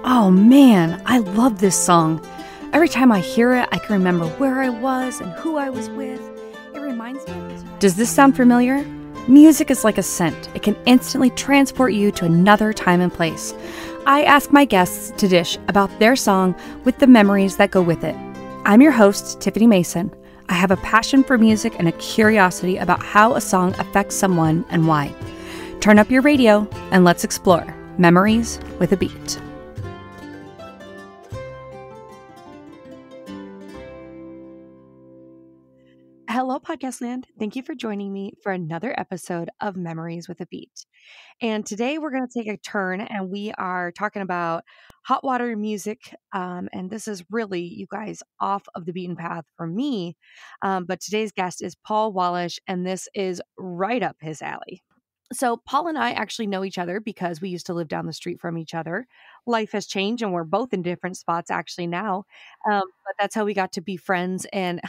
Oh man, I love this song. Every time I hear it, I can remember where I was and who I was with. It reminds me of the time. Does this sound familiar? Music is like a scent. It can instantly transport you to another time and place. I ask my guests to dish about their song with the memories that go with it. I'm your host, Tiffany Mason. I have a passion for music and a curiosity about how a song affects someone and why. Turn up your radio and let's explore Memories with a Beat. Hello, Podcast Land. Thank you for joining me for another episode of Memories with a Beat. And today we're going to take a turn and we are talking about hot water music. And this is really, you guys, off of the beaten path for me. But today's guest is Paul Wallash, and this is right up his alley. So Paul and I actually know each other because we used to live down the street from each other. Life has changed and we're both in different spots actually now. But that's how we got to be friends. And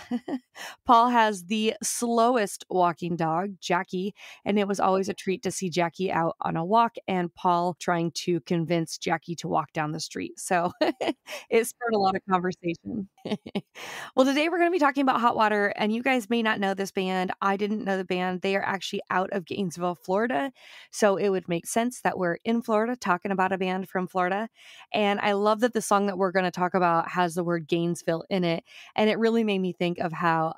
Paul has the slowest walking dog, Jackie, and it was always a treat to see Jackie out on a walk and Paul trying to convince Jackie to walk down the street. So it spurred a lot of conversation. Well, today we're going to be talking about Hot Water, and you guys may not know this band. I didn't know the band. They are actually out of Gainesville, Florida. So it would make sense that we're in Florida talking about a band from Florida. And I love that the song that we're going to talk about has the word Gainesville in it. And it really made me think of how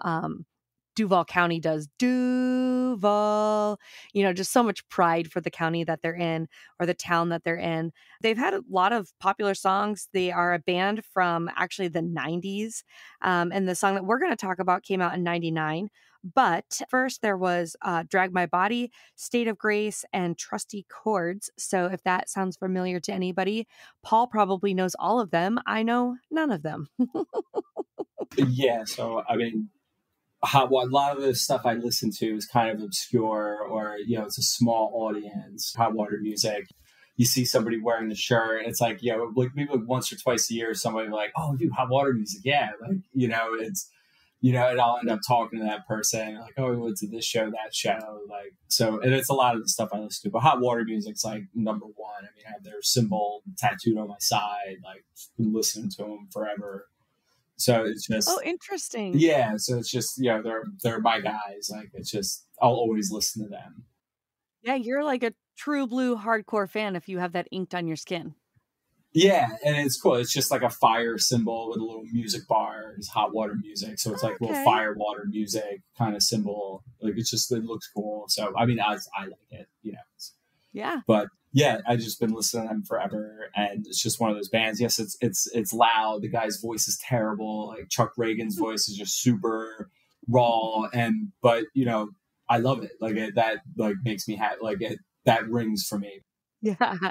Duval County does Duval, just so much pride for the county that they're in or the town that they're in. They've had a lot of popular songs. They are a band from actually the 90s. And the song that we're going to talk about came out in 99. But first there was Drag My Body, State of Grace, and Trusty Chords. So if that sounds familiar to anybody, Paul probably knows all of them. I know none of them. Yeah, so I mean, a lot of the stuff I listen to is kind of obscure, or it's a small audience. Hot water music, you see somebody wearing the shirt, it's like like maybe like once or twice a year, somebody will be like, "Oh, dude, hot water music, yeah." Like it's and I'll end up talking to that person like, "Oh, we went to this show, that show," like so. And it's a lot of the stuff I listen to, but hot water music's like number one. I mean, I have their symbol tattooed on my side, like been listening to them forever. So it's just Interesting. yeah. So it's just they're my guys. Like it's just I'll always listen to them. Yeah, you're like a true blue hardcore fan if you have that inked on your skin. Yeah, and it's cool. It's just like a fire symbol with a little music bar. It's hot water music, so it's like a little fire water music kind of symbol. Like it looks cool. So I mean, I like it. Yeah. But yeah, I've just been listening to them forever, and it's just one of those bands. Yes, it's loud. The guy's voice is terrible. Like Chuck Reagan's voice is just super raw, but I love it. Like that like makes me happy. Like that rings for me. Yeah.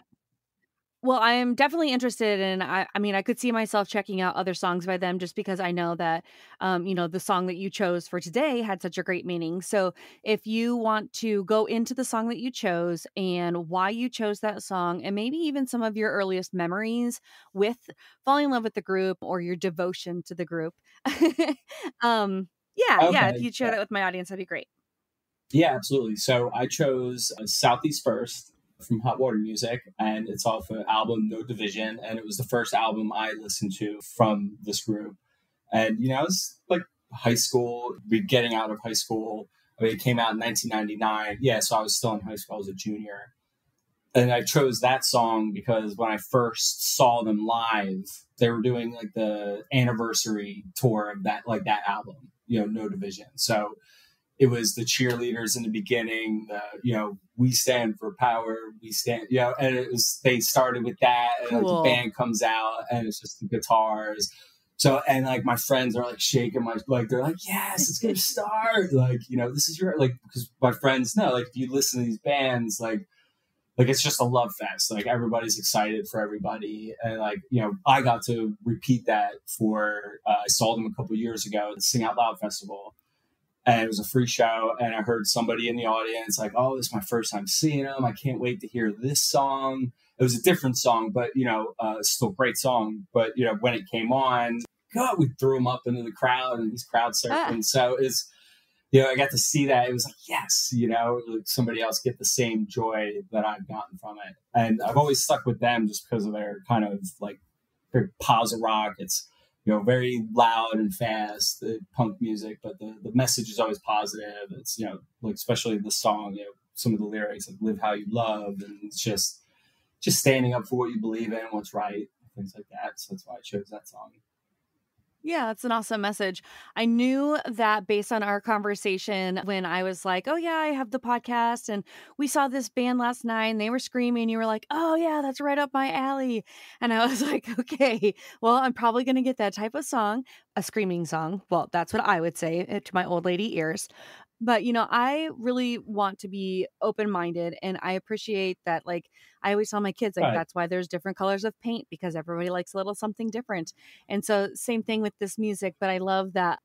Well, I am definitely interested in, I mean, I could see myself checking out other songs by them just because I know that, the song that you chose for today had such a great meaning. So if you want to go into the song that you chose and why you chose that song, and maybe even some of your earliest memories with falling in love with the group or your devotion to the group. Yeah. If Okay. you'd share that with my audience, that'd be great. Yeah, absolutely. So I chose Southeast First from Hot Water Music, and it's off an album No Division, and it was the first album I listened to from this group. And I was like high school, getting out of high school. I mean, it came out in 1999. Yeah, so I was still in high school. I was a junior. And I chose that song because when I first saw them live, they were doing like the anniversary tour of that album, No Division. So it was the cheerleaders in the beginning, we stand for power, we stand, and they started with that, and like, the band comes out, and it's just the guitars. So, and like my friends are like shaking they're like, yes, it's gonna start. Like, this is because my friends know, like, if you listen to these bands, like it's just a love fest. Like everybody's excited for everybody, and like I got to repeat that I saw them a couple years ago at the Sing Out Loud Festival. And it was a free show, and I heard somebody in the audience like, "Oh, this is my first time seeing them. I can't wait to hear this song." It was a different song, but still a great song. But when it came on, God, we threw them up into the crowd, and these crowd surfing. So I got to see that. It was like, yes, like somebody else get the same joy that I've gotten from it. And I've always stuck with them just because of their kind of like their Pos-A-Rock. It's, very loud and fast, the punk music, but the message is always positive. It's, like especially the song, some of the lyrics like live how you love. And it's just standing up for what you believe in, what's right, things like that. So that's why I chose that song. Yeah, it's an awesome message. I knew that based on our conversation when I was like, oh, yeah, I have the podcast and we saw this band last night and they were screaming. You were like, oh, yeah, that's right up my alley. And I was like, okay, well, I'm probably going to get that type of song, a screaming song. Well, that's what I would say to my old lady ears. But, I really want to be open-minded and I appreciate that. Like, I always tell my kids, like, Right. that's why there's different colors of paint because everybody likes a little something different. And so same thing with this music, but I love that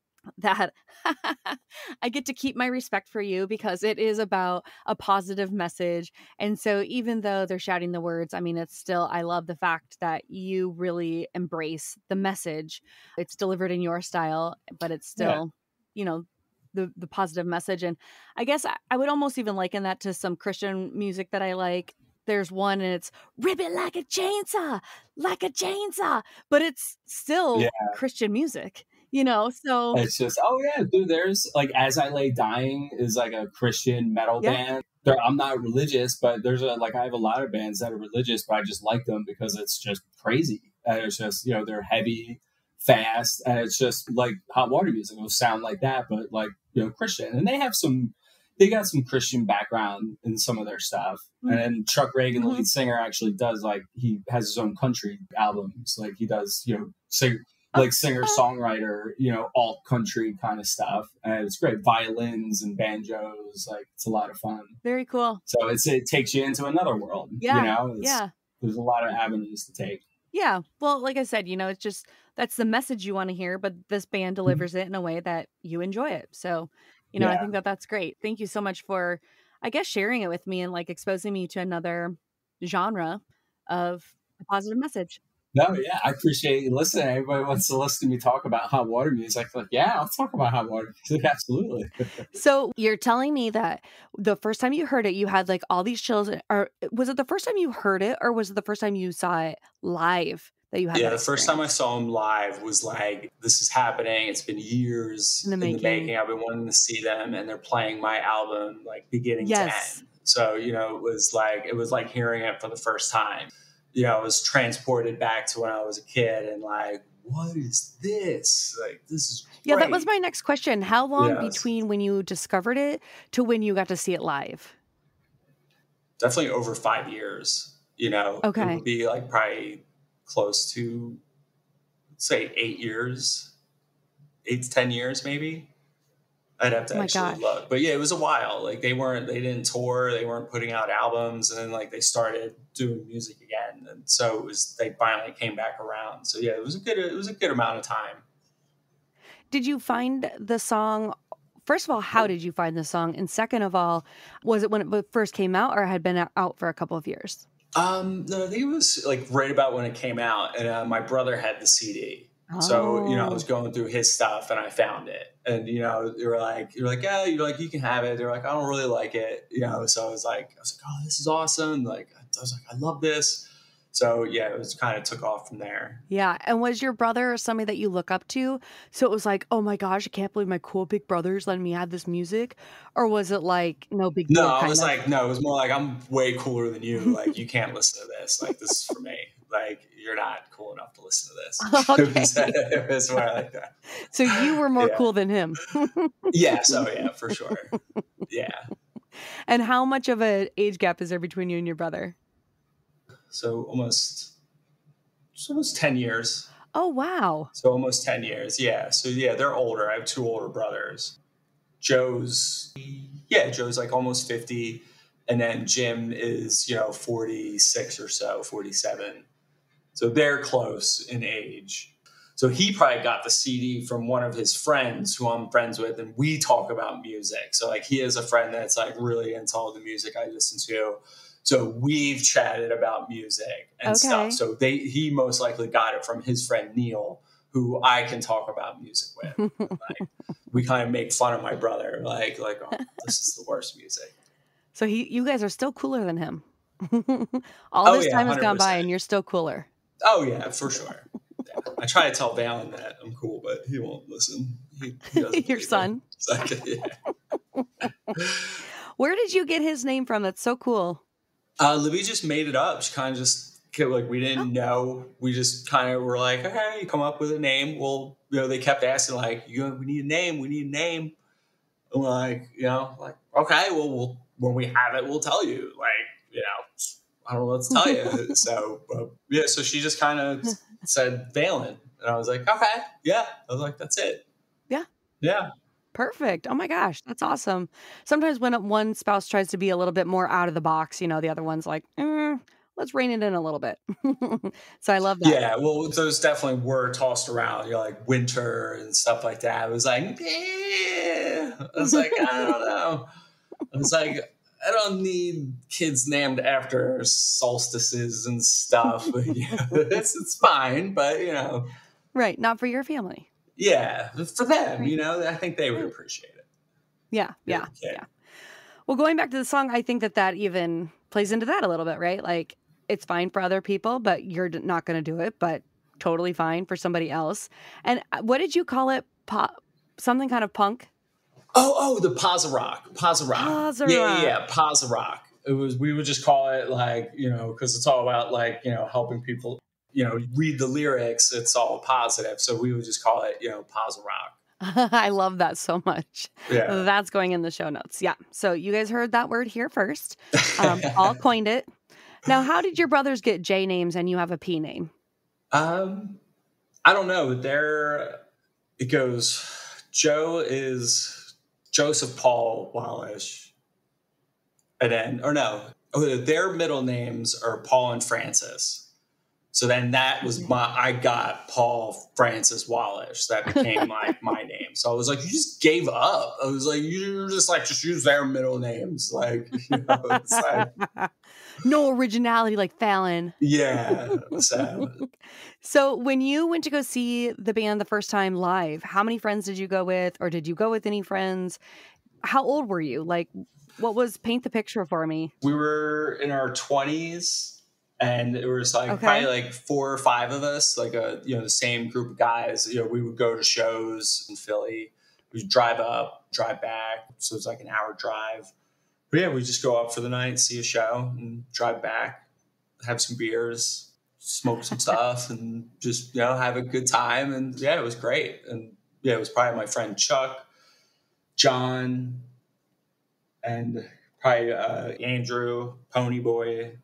I get to keep my respect for you because it is about a positive message. And so even though they're shouting the words, I mean, it's still, I love the fact that you really embrace the message. It's delivered in your style, but it's Yeah. still, you know, the positive message. And I guess I would almost even liken that to some Christian music that I like. There's one and it's rip it like a chainsaw, but it's Yeah. still Christian music, so It's just, oh yeah, dude, there's like As I Lay Dying is like a Christian metal yeah. band. I'm not religious, but I have a lot of bands that are religious, but I just like them because it's just crazy. And it's just, they're heavy, fast, and it's just like hot water music. It'll sound like that, but like, Christian. And they got some Christian background in some of their stuff. And then Chuck Reagan, the Mhm. lead singer, actually does he has his own country albums. Like he does, sing, like singer Okay. songwriter, alt country kind of stuff. And it's great. Violins and banjos. Like it's a lot of fun. Very cool. So it takes you into another world, Yeah. Yeah. there's a lot of avenues to take. Yeah. Well, like I said, it's just that's the message you want to hear, but this band delivers it in a way that you enjoy it. So, I Yeah. think that that's great. Thank you so much for, I guess, sharing it with me and like exposing me to another genre of a positive message. No, yeah, I appreciate you listening. Everybody wants to listen to me talk about hot water music. Like, yeah, I'll talk about hot water music. Absolutely. So you're telling me that the first time you heard it, you had like all these chills, or was it the first time you heard it, or was it the first time you saw it live that you had Yeah, that the first time I experience saw him live was like, this is happening. It's been in years the in the making? making. I've been wanting to see them, and they're playing my album like beginning to Yes. end. So, it was like hearing it for the first time. I was transported back to when I was a kid and like, what is this? Like, this is Yeah, that was great. my next question. How long Yes, between when you discovered it to when you got to see it live? definitely over 5 years. It Okay. would be like probably close to, say, 8 years, 8 to 10 years, maybe. I'd have Oh to my actually gosh. look. But yeah, it was a while. Like they didn't tour, they weren't putting out albums, and then like they started doing music again. And so they finally came back around. So yeah, it was a good amount of time. Did you find the song? First of all, how did you find the song? And second of all, was it when it first came out or had been out for a couple of years? No, I think it was like right about when it came out, and my brother had the CD. So I was Oh, going through his stuff and I found it, and you're like, yeah, you can have it. They're like, I don't really like it, So I was like, oh, this is awesome. Like I was like, I love this. So yeah, it was kind of took off from there. yeah. And was your brother somebody that you look up to? So it was like, oh my gosh, I can't believe my cool big brother's letting me have this music. Or was it like, no big No, deal, I kind was of? like, no, it was more like I'm way cooler than you. Like you can't listen to this. Like this is for me. Like you're not cool enough to listen to this. Okay. It was more like that. So you were more Yeah. cool than him. Yeah. So yeah, for sure. Yeah. And how much of an age gap is there between you and your brother? So almost 10 years. Oh, wow. So almost 10 years. Yeah. So yeah, they're older. I have two older brothers. Joe's like almost 50. And then Jim is, 46 or so, 47. So they're close in age. So he probably got the CD from one of his friends who I'm friends with, and we talk about music. So like he has a friend that's like really into all the music I listen to. So we've chatted about music and stuff. Okay. So he most likely got it from his friend Neil, who I can talk about music with. Like, we kind of make fun of my brother, like, oh, this is the worst music. So you guys are still cooler than him. All Oh this yeah, time has gone by 100%. and you're still cooler. Oh yeah, for sure. Yeah. I try to tell Valen that I'm cool, but he won't listen. He doesn't. Your son. Yeah. Where did you get his name from? That's so cool. Libby just made it up. She kind of just, like, we didn't know. We just kind of were like, okay, you come up with a name. Well, they kept asking, like, we need a name. We need a name. And we're like, okay, well, when we have it, we'll tell you. Like, I don't know what to tell you. So, so she just kind of said Valen. And I was like, okay, yeah. I was like, that's it. Yeah. Yeah. Perfect. Oh my gosh, that's awesome. Sometimes when one spouse tries to be a little bit more out of the box, the other one's like, let's rein it in a little bit. So I love that. Yeah, well, those definitely were tossed around, like winter and stuff like that. I was like, I was like, I don't know. I was like, I don't need kids named after solstices and stuff. It's fine, but Right, not for your family. Yeah, for them, I think they would appreciate it. Yeah. Well, going back to the song, I think that even plays into that a little bit, right? Like, it's fine for other people, but you're not going to do it, but totally fine for somebody else. And what did you call it? Something kind of punk? Oh, the Pos-A-Rock. Pos-A-Rock. Yeah, Pos-A-Rock. We would just call it, like, because it's all about, like, helping people, read the lyrics. It's all positive. So we would just call it, Pos-A-Rock. I love that so much. Yeah. That's going in the show notes. Yeah. So you guys heard that word here first. Paul coined it. Now, how did your brothers get J names and you have a P name? I don't know. It goes, Joe is Joseph Paul Wallash. And then, their middle names are Paul and Francis. So then that was I got Paul Francis Wallash. That became my name. So I was like, you just gave up. I was like, you're just like, just use their middle names. Like, it's like, no originality like Fallon. Yeah. So when you went to go see the band the first time live, how many friends did you go with? Or did you go with any friends? How old were you? Like, paint the picture for me. We were in our 20s. And it was like probably like 4 or 5 of us, like the same group of guys. We would go to shows in Philly. We'd drive up, drive back. So it was like an hour drive. But yeah, we just go up for the night, see a show, and drive back, have some beers, smoke some stuff, and just have a good time. And yeah, it was great. And yeah, it was probably my friend Chuck, John, and probably Andrew, Pony Boy.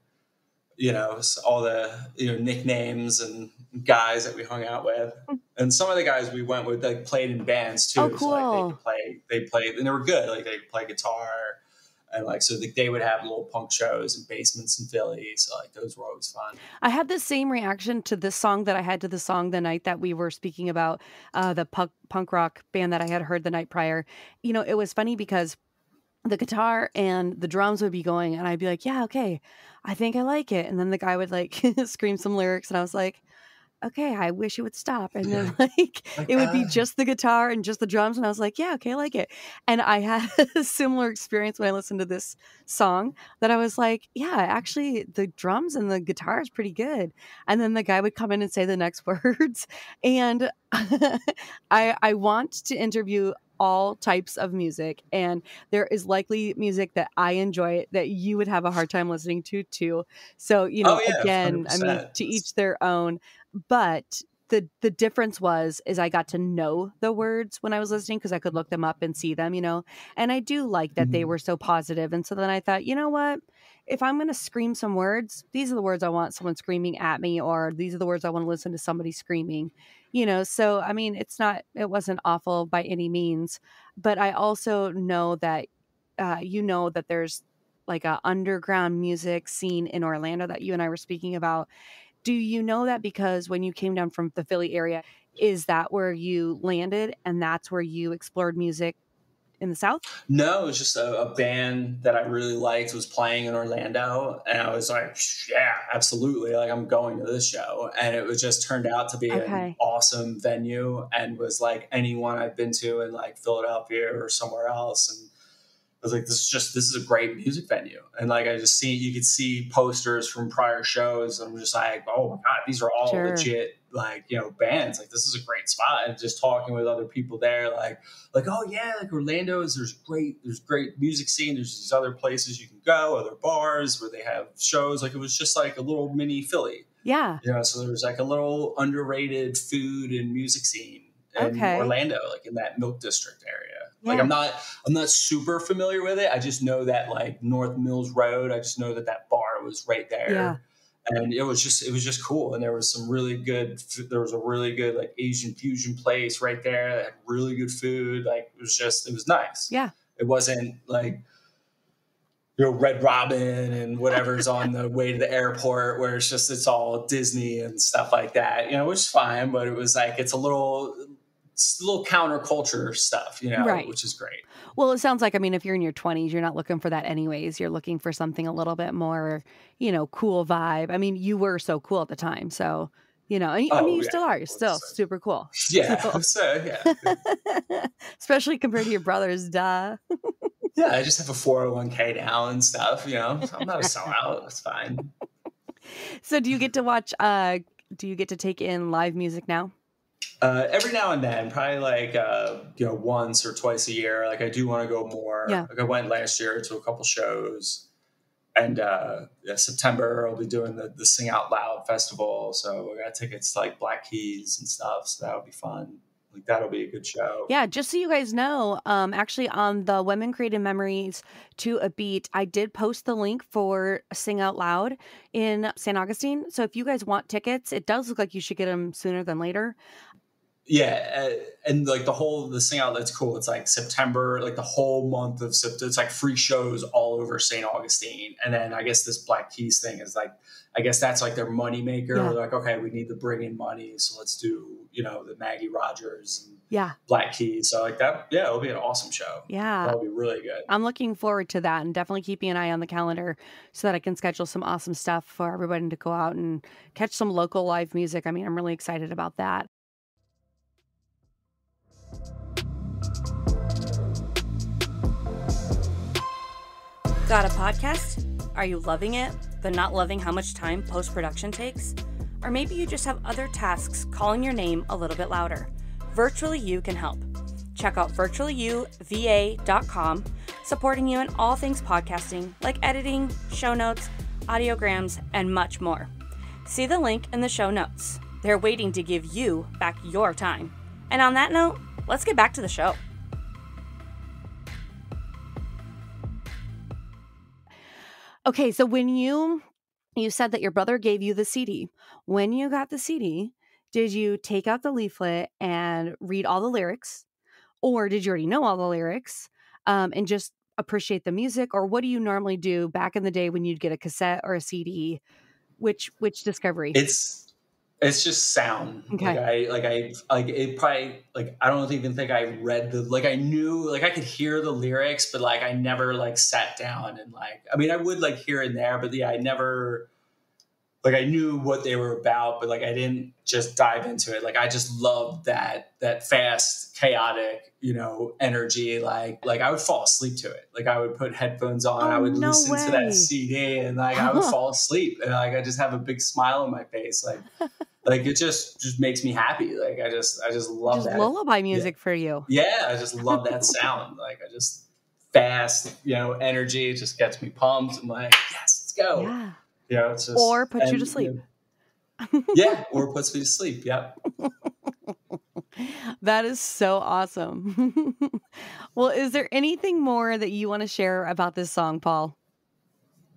All the nicknames and guys that we hung out with, and some of the guys we went with like played in bands too. Oh, cool! So, like, they played, and they were good. Like, they could play guitar, and like so they would have little punk shows in basements in Philly. So like those were always fun. I had the same reaction to this song that I had to the song the night that we were speaking about the punk rock band that I had heard the night prior. It was funny because the guitar and the drums would be going and I'd be like, yeah, okay, I think I like it. And then the guy would like scream some lyrics and I was like, okay, I wish it would stop. And then it would be just the guitar and just the drums. And I was like, yeah, okay, I like it. And I had a similar experience when I listened to this song that I was like, yeah, actually the drums and the guitar is pretty good. And then the guy would come in and say the next words. And I want to interview all types of music, and there is likely music that I enjoy that you would have a hard time listening to too. So, again, 100%. I mean, to each their own, but the difference is I got to know the words when I was listening because I could look them up and see them, and I do like that they were so positive. And so then I thought, you know what, if I'm going to scream some words, these are the words I want someone screaming at me, or these are the words I want to listen to somebody screaming. So I mean, it wasn't awful by any means, but I also know that, that there's like a underground music scene in Orlando that you and I were speaking about. Do you know that because when you came down from the Philly area, is that where you landed and that's where you explored music in the South? No, it was just a band that I really liked was playing in Orlando. And I was like, yeah, absolutely. Like, I'm going to this show. And it was just turned out to be an Okay. awesome venue and was like anyone I've been to in like Philadelphia or somewhere else. And I was like, this is a great music venue. And like, you could see posters from prior shows. And I'm just like, oh my God, these are all Sure. legit, like, bands. Like, this is a great spot. And just talking with other people there, like, oh yeah, like Orlando there's great music scene. There's these other places you can go, other bars where they have shows. Like, it was just like a little mini Philly. Yeah. So there was like a little underrated food and music scene in Orlando, like in that Milk District area. Yeah. Like, I'm not super familiar with it. I just know that like North Mills Road, I just know that bar was right there. Yeah. And it was just cool. And there was a really good like Asian fusion place right there that had really good food. Like, it was nice. Yeah. It wasn't like, Red Robin and whatever's on the way to the airport where it's all Disney and stuff like that, which is fine. But it was like, it's a little counterculture stuff, Right. which is great. Well, it sounds like, I mean, if you're in your 20s, you're not looking for that anyways. You're looking for something a little bit more, cool vibe. I mean, you were so cool at the time. So, you still are. You're still super cool. Yeah. So, yeah. Especially compared to your brothers, duh. Yeah, I just have a 401k now and stuff, so I'm not a sellout. It's fine. So do you get to watch, do you get to take in live music now? Every now and then, probably like, once or twice a year. Like, I do want to go more. Yeah. Like, I went last year to a couple shows. And September, I'll be doing the Sing Out Loud festival. So we got tickets to like Black Keys and stuff. So that'll be fun. Like, that'll be a good show. Yeah, just so you guys know, actually on the Women Creating Memories to a Beat, I did post the link for Sing Out Loud in St. Augustine. So if you guys want tickets, it does look like you should get them sooner than later. Yeah, and like the Sing Out, that's cool. It's like September, like the whole month of September. It's like free shows all over St. Augustine. And then I guess this Black Keys thing is like, I guess that's like their money maker. Yeah. They're like, okay, we need to bring in money, so let's do the Maggie Rogers and Black Keys. So like that, yeah, it'll be an awesome show. Yeah, that'll be really good. I'm looking forward to that, and definitely keeping an eye on the calendar so that I can schedule some awesome stuff for everybody to go out and catch some local live music. I mean, I'm really excited about that. Got a podcast? Are you loving it, but not loving how much time post-production takes? Or maybe you just have other tasks calling your name a little bit louder. Virtually You can help. Check out virtuallyouva.com, supporting you in all things podcasting, like editing, show notes, audiograms, and much more. See the link in the show notes. They're waiting to give you back your time. And on that note, let's get back to the show. Okay, so when you said that your brother gave you the CD. When you got the CD, did you take out the leaflet and read all the lyrics? Or did you already know all the lyrics and just appreciate the music? Or what do you normally do back in the day when you'd get a cassette or a CD? Which discovery? It's just sound. Okay. I don't even think I read I knew, I could hear the lyrics, but I never sat down and I would here and there, but yeah, I never, I knew what they were about, but I didn't just dive into it. I just loved that fast, chaotic, energy. I would fall asleep to it. I would put headphones on, I would listen to that CD and I would fall asleep and I just have a big smile on my face. It just makes me happy. I just love just that lullaby music for you. Yeah, I just love that sound. I just fast, energy. It just gets me pumped. I'm like, yes, let's go. Yeah. It's just, or puts you to sleep. Yeah, or puts me to sleep. Yep. That is so awesome. Well, is there anything more that you want to share about this song, Paul?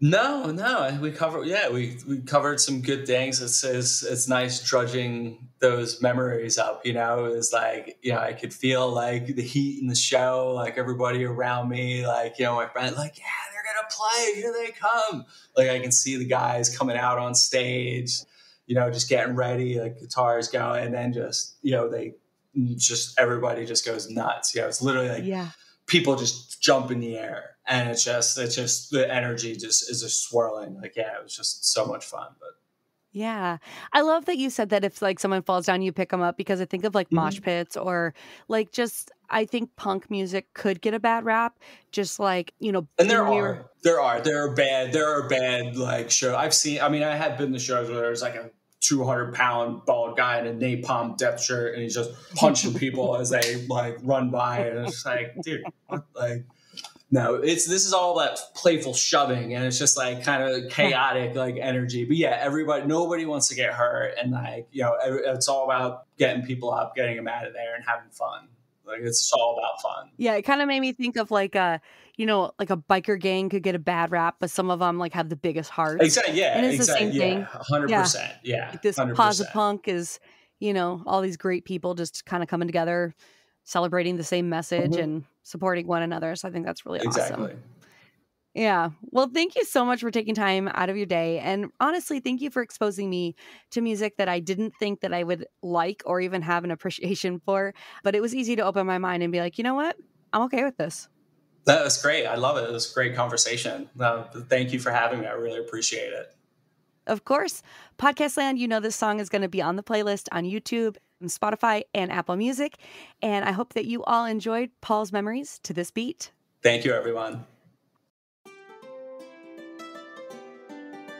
No, we covered some good things. It's nice drudging those memories up, it's I could feel the heat in the show, everybody around me, my friend, yeah, they're gonna play, here they come. I can see the guys coming out on stage, just getting ready, guitars going, and then just, everybody just goes nuts. It's literally people just jump in the air, and it's just the energy just is just swirling. Like, yeah, it was just so much fun. But Yeah. I love that you said that if like someone falls down, you pick them up, because I think of like mosh pits or like just, I think punk music could get a bad rap. Just like, and when we were, there are bad like show I've seen. I mean, I have been to shows where there's like a 200-pound bald guy in a napalm death shirt, and he's just punching people as they like run by, and it's like, dude, what? Like, no, this is all that playful shoving, and it's just like kind of chaotic like energy. But yeah, nobody wants to get hurt, and like, it's all about getting people up, getting them out of there, and having fun. Like, it's all about fun. yeah, it kind of made me think of like like a biker gang could get a bad rap, but some of them like have the biggest hearts. Exactly. Yeah. And it's the same thing. 100%. Yeah. Like this 100%. Pos-A-Punk is, all these great people just kind of coming together, celebrating the same message and supporting one another. So I think that's really Exactly. awesome. Yeah. Well, thank you so much for taking time out of your day. And honestly, thank you for exposing me to music that I didn't think that I would like or even have an appreciation for. But it was easy to open my mind and be like, you know what? I'm okay with this. That was great. I love it. It was a great conversation. Thank you for having me. I really appreciate it. Of course. Podcast Land, this song is going to be on the playlist on YouTube, and Spotify, and Apple Music. And I hope that you all enjoyed Paul's memories to this beat. Thank you, everyone.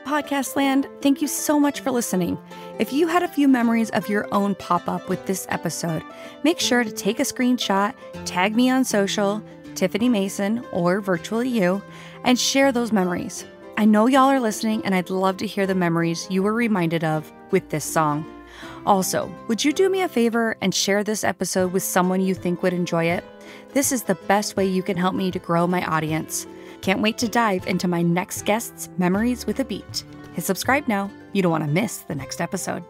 Podcast Land, thank you so much for listening. If you had a few memories of your own pop up with this episode, make sure to take a screenshot, tag me on social, Tiffany Mason or Virtually You, and share those memories. I know y'all are listening, and I'd love to hear the memories you were reminded of with this song. Also, would you do me a favor and share this episode with someone you think would enjoy it? This is the best way you can help me to grow my audience. Can't wait to dive into my next guest's memories with a beat. Hit subscribe now. You don't want to miss the next episode.